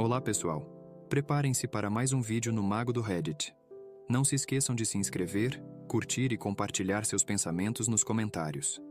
Olá pessoal, preparem-se para mais um vídeo no Mago do Reddit. Não se esqueçam de se inscrever, curtir e compartilhar seus pensamentos nos comentários.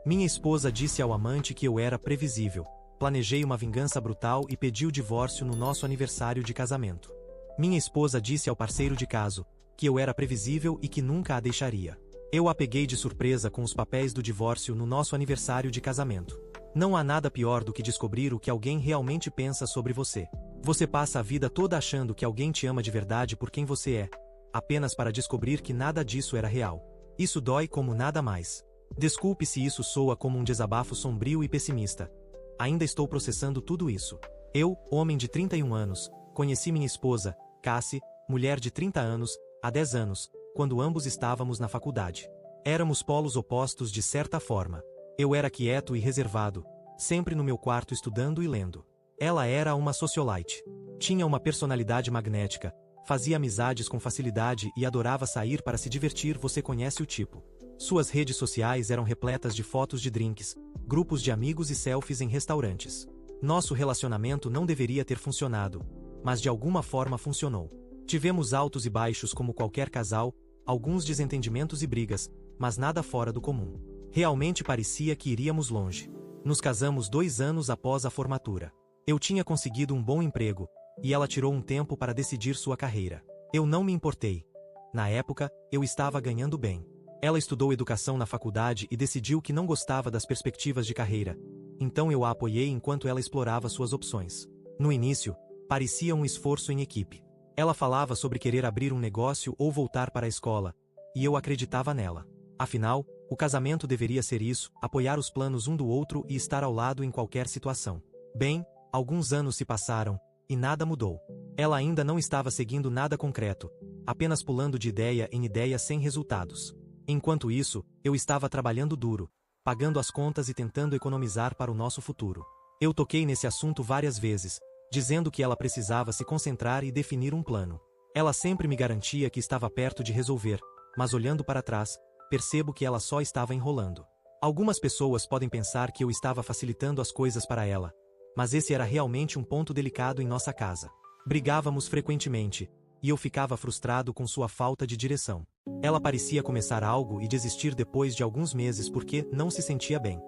Minha esposa disse ao amante que eu era previsível. Planejei uma vingança brutal e pedi o divórcio no nosso aniversário de casamento. Minha esposa disse ao parceiro de caso que eu era previsível e que nunca a deixaria. Eu a peguei de surpresa com os papéis do divórcio no nosso aniversário de casamento. Não há nada pior do que descobrir o que alguém realmente pensa sobre você. Você passa a vida toda achando que alguém te ama de verdade por quem você é, apenas para descobrir que nada disso era real. Isso dói como nada mais. Desculpe se isso soa como um desabafo sombrio e pessimista. Ainda estou processando tudo isso. Eu, homem de 31 anos, conheci minha esposa, Cassie, mulher de 30 anos, há 10 anos, quando ambos estávamos na faculdade. Éramos polos opostos de certa forma. Eu era quieto e reservado, sempre no meu quarto estudando e lendo. Ela era uma socialite. Tinha uma personalidade magnética, fazia amizades com facilidade e adorava sair para se divertir. Você conhece o tipo. Suas redes sociais eram repletas de fotos de drinks, grupos de amigos e selfies em restaurantes. Nosso relacionamento não deveria ter funcionado, mas de alguma forma funcionou. Tivemos altos e baixos como qualquer casal, alguns desentendimentos e brigas, mas nada fora do comum. Realmente parecia que iríamos longe. Nos casamos 2 anos após a formatura. Eu tinha conseguido um bom emprego, e ela tirou um tempo para decidir sua carreira. Eu não me importei. Na época, eu estava ganhando bem. Ela estudou educação na faculdade e decidiu que não gostava das perspectivas de carreira, então eu a apoiei enquanto ela explorava suas opções. No início, parecia um esforço em equipe. Ela falava sobre querer abrir um negócio ou voltar para a escola, e eu acreditava nela. Afinal, o casamento deveria ser isso, apoiar os planos um do outro e estar ao lado em qualquer situação. Bem, alguns anos se passaram, e nada mudou. Ela ainda não estava seguindo nada concreto, apenas pulando de ideia em ideia sem resultados. Enquanto isso, eu estava trabalhando duro, pagando as contas e tentando economizar para o nosso futuro. Eu toquei nesse assunto várias vezes, dizendo que ela precisava se concentrar e definir um plano. Ela sempre me garantia que estava perto de resolver, mas olhando para trás, percebo que ela só estava enrolando. Algumas pessoas podem pensar que eu estava facilitando as coisas para ela, mas esse era realmente um ponto delicado em nossa casa. Brigávamos frequentemente, e eu ficava frustrado com sua falta de direção. Ela parecia começar algo e desistir depois de alguns meses porque não se sentia bem.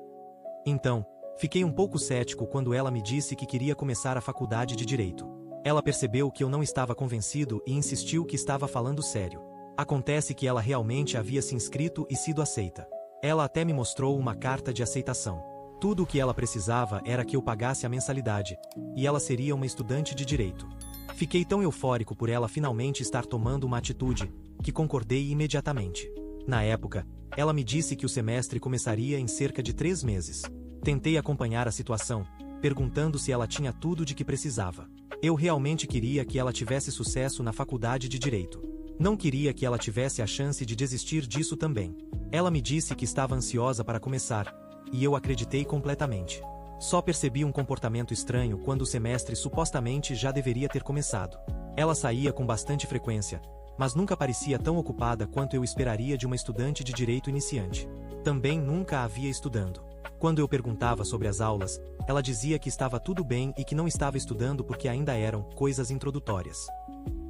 Então, fiquei um pouco cético quando ela me disse que queria começar a faculdade de Direito. Ela percebeu que eu não estava convencido e insistiu que estava falando sério. Acontece que ela realmente havia se inscrito e sido aceita. Ela até me mostrou uma carta de aceitação. Tudo o que ela precisava era que eu pagasse a mensalidade, e ela seria uma estudante de Direito. Fiquei tão eufórico por ela finalmente estar tomando uma atitude, que concordei imediatamente. Na época, ela me disse que o semestre começaria em cerca de 3 meses. Tentei acompanhar a situação, perguntando se ela tinha tudo de que precisava. Eu realmente queria que ela tivesse sucesso na faculdade de Direito. Não queria que ela tivesse a chance de desistir disso também. Ela me disse que estava ansiosa para começar, e eu acreditei completamente. Só percebi um comportamento estranho quando o semestre supostamente já deveria ter começado. Ela saía com bastante frequência, mas nunca parecia tão ocupada quanto eu esperaria de uma estudante de direito iniciante. Também nunca a via estudando. Quando eu perguntava sobre as aulas, ela dizia que estava tudo bem e que não estava estudando porque ainda eram coisas introdutórias.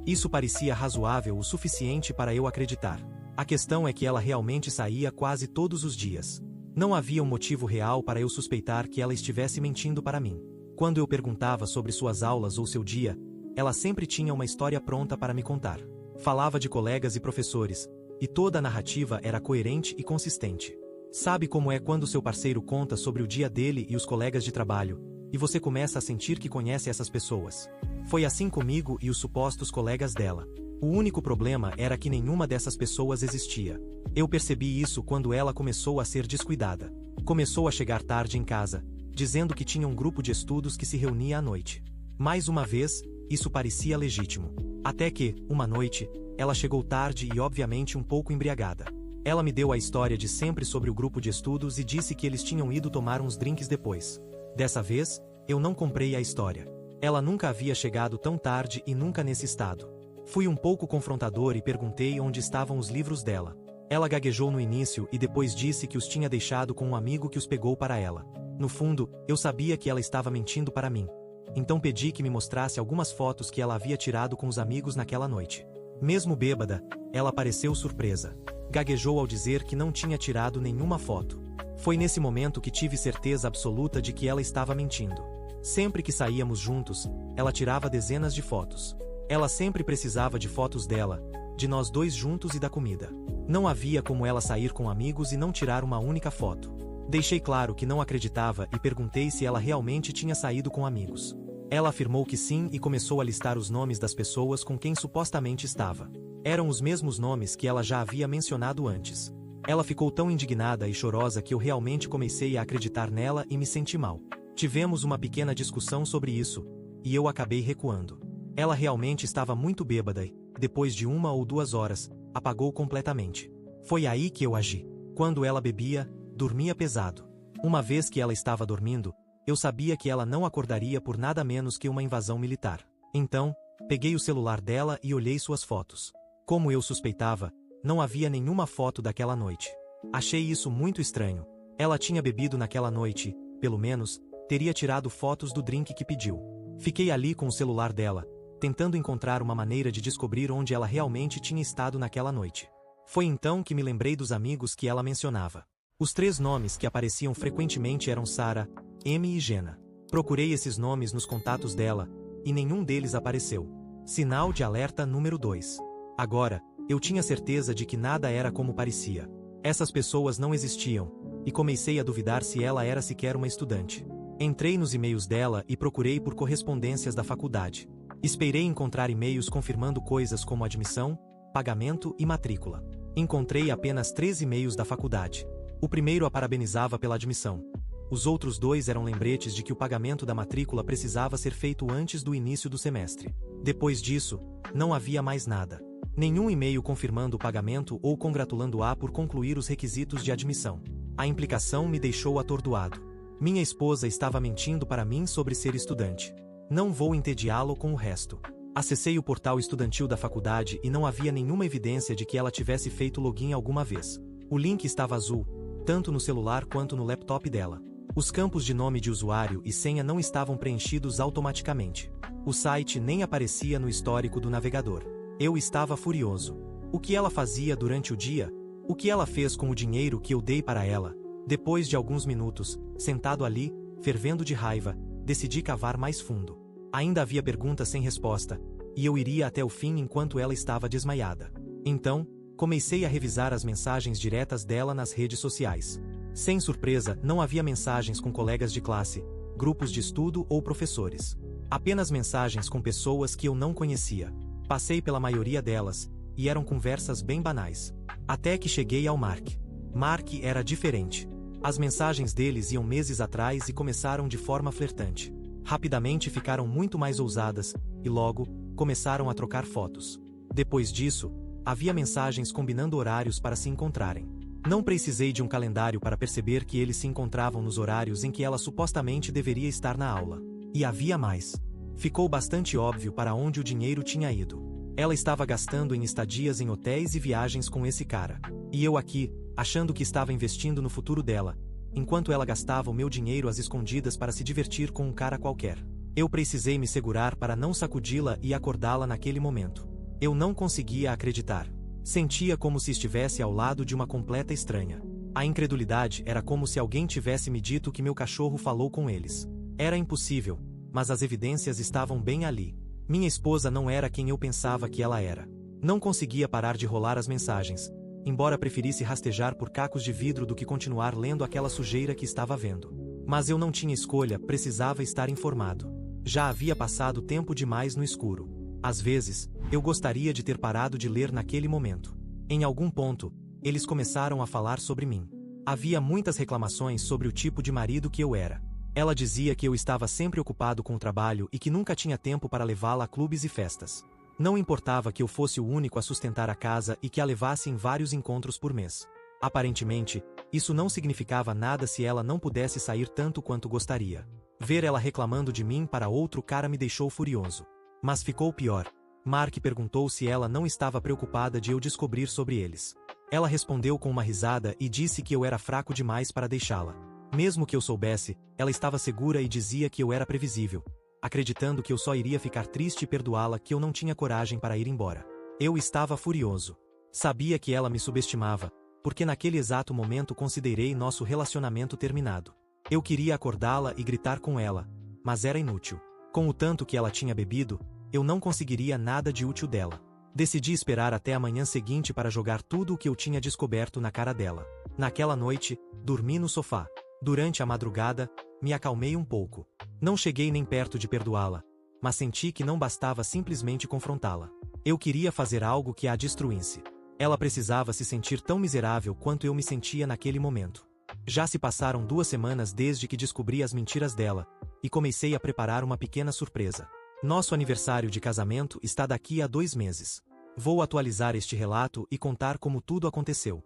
Isso parecia razoável o suficiente para eu acreditar. A questão é que ela realmente saía quase todos os dias. Não havia um motivo real para eu suspeitar que ela estivesse mentindo para mim. Quando eu perguntava sobre suas aulas ou seu dia, ela sempre tinha uma história pronta para me contar. Falava de colegas e professores, e toda a narrativa era coerente e consistente. Sabe como é quando seu parceiro conta sobre o dia dele e os colegas de trabalho, e você começa a sentir que conhece essas pessoas? Foi assim comigo e os supostos colegas dela. O único problema era que nenhuma dessas pessoas existia. Eu percebi isso quando ela começou a ser descuidada. Começou a chegar tarde em casa, dizendo que tinha um grupo de estudos que se reunia à noite. Mais uma vez, isso parecia legítimo. Até que, uma noite, ela chegou tarde e obviamente um pouco embriagada. Ela me deu a história de sempre sobre o grupo de estudos e disse que eles tinham ido tomar uns drinks depois. Dessa vez, eu não comprei a história. Ela nunca havia chegado tão tarde e nunca nesse estado. Fui um pouco confrontador e perguntei onde estavam os livros dela. Ela gaguejou no início e depois disse que os tinha deixado com um amigo que os pegou para ela. No fundo, eu sabia que ela estava mentindo para mim. Então pedi que me mostrasse algumas fotos que ela havia tirado com os amigos naquela noite. Mesmo bêbada, ela pareceu surpresa. Gaguejou ao dizer que não tinha tirado nenhuma foto. Foi nesse momento que tive certeza absoluta de que ela estava mentindo. Sempre que saíamos juntos, ela tirava dezenas de fotos. Ela sempre precisava de fotos dela, de nós dois juntos e da comida. Não havia como ela sair com amigos e não tirar uma única foto. Deixei claro que não acreditava e perguntei se ela realmente tinha saído com amigos. Ela afirmou que sim e começou a listar os nomes das pessoas com quem supostamente estava. Eram os mesmos nomes que ela já havia mencionado antes. Ela ficou tão indignada e chorosa que eu realmente comecei a acreditar nela e me senti mal. Tivemos uma pequena discussão sobre isso, e eu acabei recuando. Ela realmente estava muito bêbada e, depois de 1 ou 2 horas, apagou completamente. Foi aí que eu agi. Quando ela bebia, dormia pesado. Uma vez que ela estava dormindo, eu sabia que ela não acordaria por nada menos que uma invasão militar. Então, peguei o celular dela e olhei suas fotos. Como eu suspeitava, não havia nenhuma foto daquela noite. Achei isso muito estranho. Ela tinha bebido naquela noite, pelo menos, teria tirado fotos do drink que pediu. Fiquei ali com o celular dela, tentando encontrar uma maneira de descobrir onde ela realmente tinha estado naquela noite. Foi então que me lembrei dos amigos que ela mencionava. Os 3 nomes que apareciam frequentemente eram Sarah, Amy e Jenna. Procurei esses nomes nos contatos dela, e nenhum deles apareceu. Sinal de alerta número 2. Agora, eu tinha certeza de que nada era como parecia. Essas pessoas não existiam, e comecei a duvidar se ela era sequer uma estudante. Entrei nos e-mails dela e procurei por correspondências da faculdade. Esperei encontrar e-mails confirmando coisas como admissão, pagamento e matrícula. Encontrei apenas 3 e-mails da faculdade. O primeiro a parabenizava pela admissão. Os outros 2 eram lembretes de que o pagamento da matrícula precisava ser feito antes do início do semestre. Depois disso, não havia mais nada. Nenhum e-mail confirmando o pagamento ou congratulando-a por concluir os requisitos de admissão. A implicação me deixou atordoado. Minha esposa estava mentindo para mim sobre ser estudante. Não vou entediá-lo com o resto. Acessei o portal estudantil da faculdade e não havia nenhuma evidência de que ela tivesse feito login alguma vez. O link estava azul, tanto no celular quanto no laptop dela. Os campos de nome de usuário e senha não estavam preenchidos automaticamente. O site nem aparecia no histórico do navegador. Eu estava furioso. O que ela fazia durante o dia? O que ela fez com o dinheiro que eu dei para ela? Depois de alguns minutos, sentado ali, fervendo de raiva, decidi cavar mais fundo. Ainda havia perguntas sem resposta, e eu iria até o fim enquanto ela estava desmaiada. Então, comecei a revisar as mensagens diretas dela nas redes sociais. Sem surpresa, não havia mensagens com colegas de classe, grupos de estudo ou professores. Apenas mensagens com pessoas que eu não conhecia. Passei pela maioria delas, e eram conversas bem banais. Até que cheguei ao Mark. Mark era diferente. As mensagens deles iam meses atrás e começaram de forma flertante. Rapidamente ficaram muito mais ousadas, e logo, começaram a trocar fotos. Depois disso, havia mensagens combinando horários para se encontrarem. Não precisei de um calendário para perceber que eles se encontravam nos horários em que ela supostamente deveria estar na aula. E havia mais. Ficou bastante óbvio para onde o dinheiro tinha ido. Ela estava gastando em estadias em hotéis e viagens com esse cara. E eu aqui, achando que estava investindo no futuro dela, enquanto ela gastava o meu dinheiro às escondidas para se divertir com um cara qualquer. Eu precisei me segurar para não sacudi-la e acordá-la naquele momento. Eu não conseguia acreditar. Sentia como se estivesse ao lado de uma completa estranha. A incredulidade era como se alguém tivesse me dito que meu cachorro falou com eles. Era impossível, mas as evidências estavam bem ali. Minha esposa não era quem eu pensava que ela era. Não conseguia parar de rolar as mensagens, embora preferisse rastejar por cacos de vidro do que continuar lendo aquela sujeira que estava vendo. Mas eu não tinha escolha, precisava estar informado. Já havia passado tempo demais no escuro. Às vezes, eu gostaria de ter parado de ler naquele momento. Em algum ponto, eles começaram a falar sobre mim. Havia muitas reclamações sobre o tipo de marido que eu era. Ela dizia que eu estava sempre ocupado com o trabalho e que nunca tinha tempo para levá-la a clubes e festas. Não importava que eu fosse o único a sustentar a casa e que a levasse em vários encontros por mês. Aparentemente, isso não significava nada se ela não pudesse sair tanto quanto gostaria. Ver ela reclamando de mim para outro cara me deixou furioso. Mas ficou pior. Mark perguntou se ela não estava preocupada de eu descobrir sobre eles. Ela respondeu com uma risada e disse que eu era fraco demais para deixá-la. Mesmo que eu soubesse, ela estava segura e dizia que eu era previsível, acreditando que eu só iria ficar triste e perdoá-la, que eu não tinha coragem para ir embora. Eu estava furioso. Sabia que ela me subestimava, porque naquele exato momento considerei nosso relacionamento terminado. Eu queria acordá-la e gritar com ela, mas era inútil. Com o tanto que ela tinha bebido, eu não conseguiria nada de útil dela. Decidi esperar até a manhã seguinte para jogar tudo o que eu tinha descoberto na cara dela. Naquela noite, dormi no sofá. Durante a madrugada, me acalmei um pouco. Não cheguei nem perto de perdoá-la, mas senti que não bastava simplesmente confrontá-la. Eu queria fazer algo que a destruísse. Ela precisava se sentir tão miserável quanto eu me sentia naquele momento. Já se passaram 2 semanas desde que descobri as mentiras dela, e comecei a preparar uma pequena surpresa. Nosso aniversário de casamento está daqui a 2 meses. Vou atualizar este relato e contar como tudo aconteceu.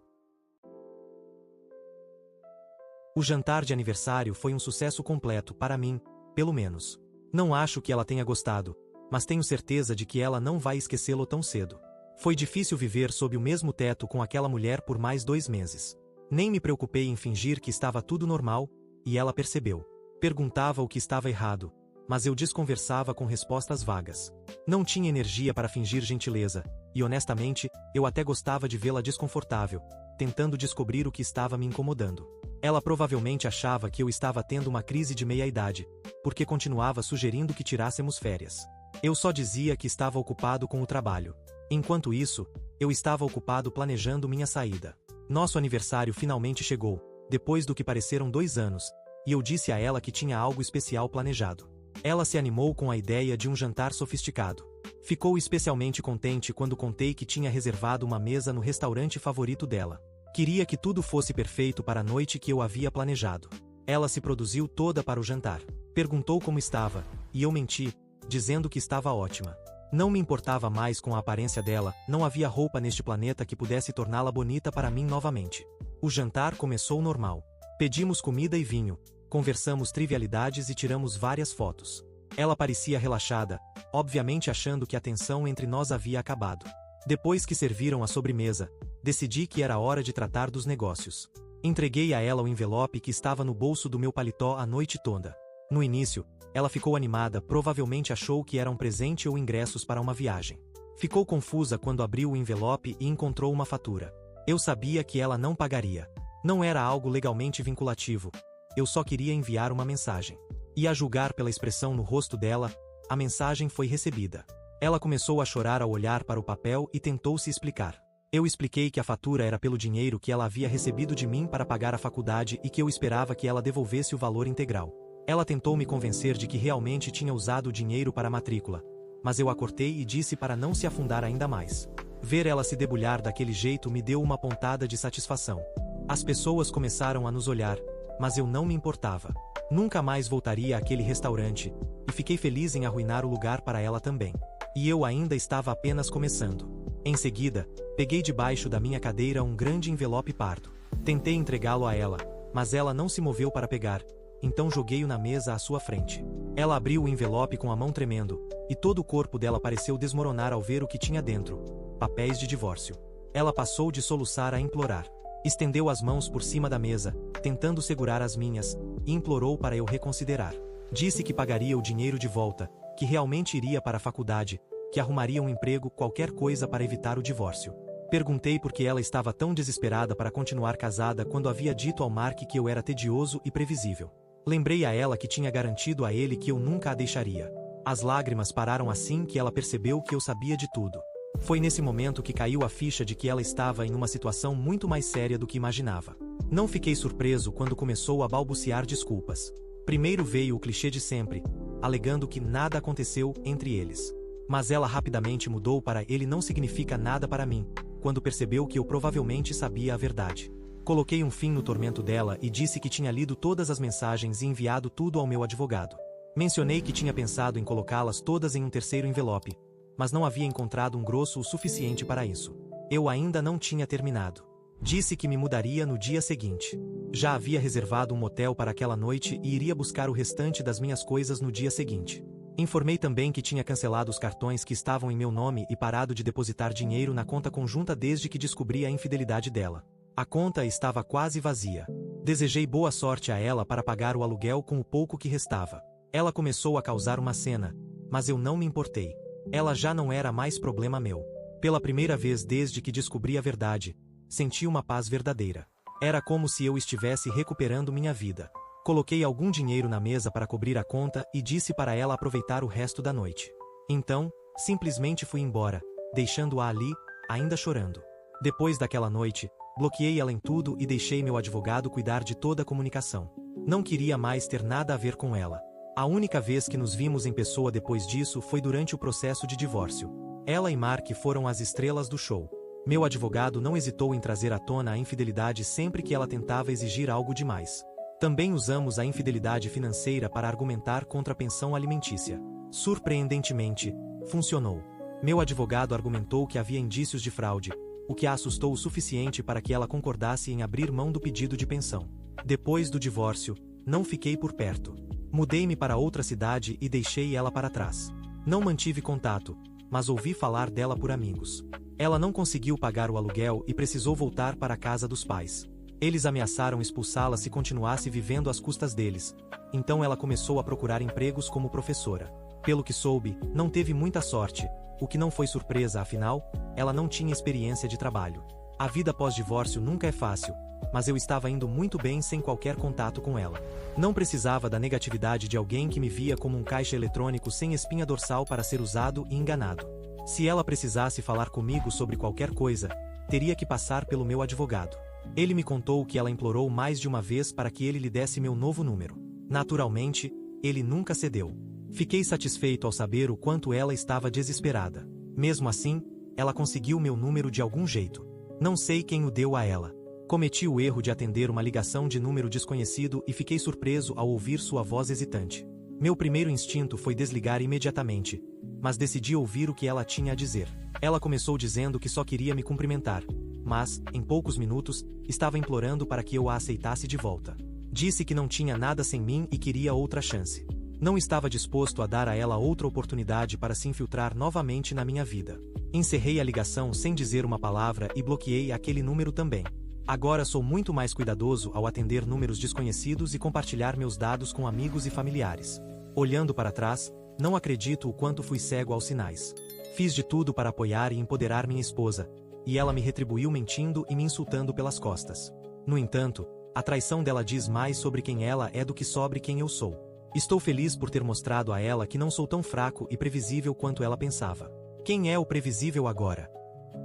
O jantar de aniversário foi um sucesso completo para mim, pelo menos. Não acho que ela tenha gostado, mas tenho certeza de que ela não vai esquecê-lo tão cedo. Foi difícil viver sob o mesmo teto com aquela mulher por mais 2 meses. Nem me preocupei em fingir que estava tudo normal, e ela percebeu. Perguntava o que estava errado, mas eu desconversava com respostas vagas. Não tinha energia para fingir gentileza, e honestamente, eu até gostava de vê-la desconfortável, tentando descobrir o que estava me incomodando. Ela provavelmente achava que eu estava tendo uma crise de meia-idade, porque continuava sugerindo que tirássemos férias. Eu só dizia que estava ocupado com o trabalho. Enquanto isso, eu estava ocupado planejando minha saída. Nosso aniversário finalmente chegou, depois do que pareceram 2 anos, e eu disse a ela que tinha algo especial planejado. Ela se animou com a ideia de um jantar sofisticado. Ficou especialmente contente quando contei que tinha reservado uma mesa no restaurante favorito dela. Queria que tudo fosse perfeito para a noite que eu havia planejado. Ela se produziu toda para o jantar. Perguntou como estava, e eu menti, dizendo que estava ótima. Não me importava mais com a aparência dela, não havia roupa neste planeta que pudesse torná-la bonita para mim novamente. O jantar começou normal. Pedimos comida e vinho, conversamos trivialidades e tiramos várias fotos. Ela parecia relaxada, obviamente achando que a tensão entre nós havia acabado. Depois que serviram a sobremesa, decidi que era hora de tratar dos negócios. Entreguei a ela o envelope que estava no bolso do meu paletó a noite toda. No início, ela ficou animada, provavelmente achou que era um presente ou ingressos para uma viagem. Ficou confusa quando abriu o envelope e encontrou uma fatura. Eu sabia que ela não pagaria. Não era algo legalmente vinculativo. Eu só queria enviar uma mensagem. E a julgar pela expressão no rosto dela, a mensagem foi recebida. Ela começou a chorar ao olhar para o papel e tentou se explicar. Eu expliquei que a fatura era pelo dinheiro que ela havia recebido de mim para pagar a faculdade e que eu esperava que ela devolvesse o valor integral. Ela tentou me convencer de que realmente tinha usado o dinheiro para a matrícula, mas eu a cortei e disse para não se afundar ainda mais. Ver ela se debulhar daquele jeito me deu uma pontada de satisfação. As pessoas começaram a nos olhar, mas eu não me importava. Nunca mais voltaria àquele restaurante, e fiquei feliz em arruinar o lugar para ela também. E eu ainda estava apenas começando. Em seguida, peguei debaixo da minha cadeira um grande envelope pardo. Tentei entregá-lo a ela, mas ela não se moveu para pegar, então joguei-o na mesa à sua frente. Ela abriu o envelope com a mão tremendo, e todo o corpo dela pareceu desmoronar ao ver o que tinha dentro: papéis de divórcio. Ela passou de soluçar a implorar. Estendeu as mãos por cima da mesa, tentando segurar as minhas, e implorou para eu reconsiderar. Disse que pagaria o dinheiro de volta, que realmente iria para a faculdade, que arrumaria um emprego, qualquer coisa para evitar o divórcio. Perguntei por que ela estava tão desesperada para continuar casada quando havia dito ao Mark que eu era tedioso e previsível. Lembrei a ela que tinha garantido a ele que eu nunca a deixaria. As lágrimas pararam assim que ela percebeu que eu sabia de tudo. Foi nesse momento que caiu a ficha de que ela estava em uma situação muito mais séria do que imaginava. Não fiquei surpreso quando começou a balbuciar desculpas. Primeiro veio o clichê de sempre, alegando que nada aconteceu entre eles. Mas ela rapidamente mudou para "ele não significa nada para mim", quando percebeu que eu provavelmente sabia a verdade. Coloquei um fim no tormento dela e disse que tinha lido todas as mensagens e enviado tudo ao meu advogado. Mencionei que tinha pensado em colocá-las todas em um terceiro envelope, mas não havia encontrado um grosso o suficiente para isso. Eu ainda não tinha terminado. Disse que me mudaria no dia seguinte. Já havia reservado um motel para aquela noite e iria buscar o restante das minhas coisas no dia seguinte. Informei também que tinha cancelado os cartões que estavam em meu nome e parado de depositar dinheiro na conta conjunta desde que descobri a infidelidade dela. A conta estava quase vazia. Desejei boa sorte a ela para pagar o aluguel com o pouco que restava. Ela começou a causar uma cena, mas eu não me importei. Ela já não era mais problema meu. Pela primeira vez desde que descobri a verdade, senti uma paz verdadeira. Era como se eu estivesse recuperando minha vida. Coloquei algum dinheiro na mesa para cobrir a conta e disse para ela aproveitar o resto da noite. Então, simplesmente fui embora, deixando-a ali, ainda chorando. Depois daquela noite, bloqueei ela em tudo e deixei meu advogado cuidar de toda a comunicação. Não queria mais ter nada a ver com ela. A única vez que nos vimos em pessoa depois disso foi durante o processo de divórcio. Ela e Mark foram as estrelas do show. Meu advogado não hesitou em trazer à tona a infidelidade sempre que ela tentava exigir algo demais. Também usamos a infidelidade financeira para argumentar contra a pensão alimentícia. Surpreendentemente, funcionou. Meu advogado argumentou que havia indícios de fraude, o que a assustou o suficiente para que ela concordasse em abrir mão do pedido de pensão. Depois do divórcio, não fiquei por perto. Mudei-me para outra cidade e deixei ela para trás. Não mantive contato, mas ouvi falar dela por amigos. Ela não conseguiu pagar o aluguel e precisou voltar para a casa dos pais. Eles ameaçaram expulsá-la se continuasse vivendo às custas deles. Então ela começou a procurar empregos como professora. Pelo que soube, não teve muita sorte, o que não foi surpresa afinal, ela não tinha experiência de trabalho. A vida pós-divórcio nunca é fácil, mas eu estava indo muito bem sem qualquer contato com ela. Não precisava da negatividade de alguém que me via como um caixa eletrônico sem espinha dorsal para ser usado e enganado. Se ela precisasse falar comigo sobre qualquer coisa, teria que passar pelo meu advogado. Ele me contou que ela implorou mais de uma vez para que ele lhe desse meu novo número. Naturalmente, ele nunca cedeu. Fiquei satisfeito ao saber o quanto ela estava desesperada. Mesmo assim, ela conseguiu meu número de algum jeito. Não sei quem o deu a ela. Cometi o erro de atender uma ligação de número desconhecido e fiquei surpreso ao ouvir sua voz hesitante. Meu primeiro instinto foi desligar imediatamente, mas decidi ouvir o que ela tinha a dizer. Ela começou dizendo que só queria me cumprimentar, mas, em poucos minutos, estava implorando para que eu a aceitasse de volta. Disse que não tinha nada sem mim e queria outra chance. Não estava disposto a dar a ela outra oportunidade para se infiltrar novamente na minha vida. Encerrei a ligação sem dizer uma palavra e bloqueei aquele número também. Agora sou muito mais cuidadoso ao atender números desconhecidos e compartilhar meus dados com amigos e familiares. Olhando para trás, não acredito o quanto fui cego aos sinais. Fiz de tudo para apoiar e empoderar minha esposa, e ela me retribuiu mentindo e me insultando pelas costas. No entanto, a traição dela diz mais sobre quem ela é do que sobre quem eu sou. Estou feliz por ter mostrado a ela que não sou tão fraco e previsível quanto ela pensava. Quem é o previsível agora?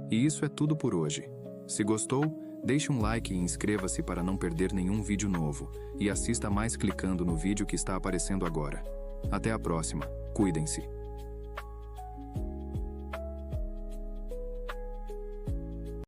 E isso é tudo por hoje. Se gostou, deixe um like e inscreva-se para não perder nenhum vídeo novo, e assista mais clicando no vídeo que está aparecendo agora. Até a próxima. Cuidem-se.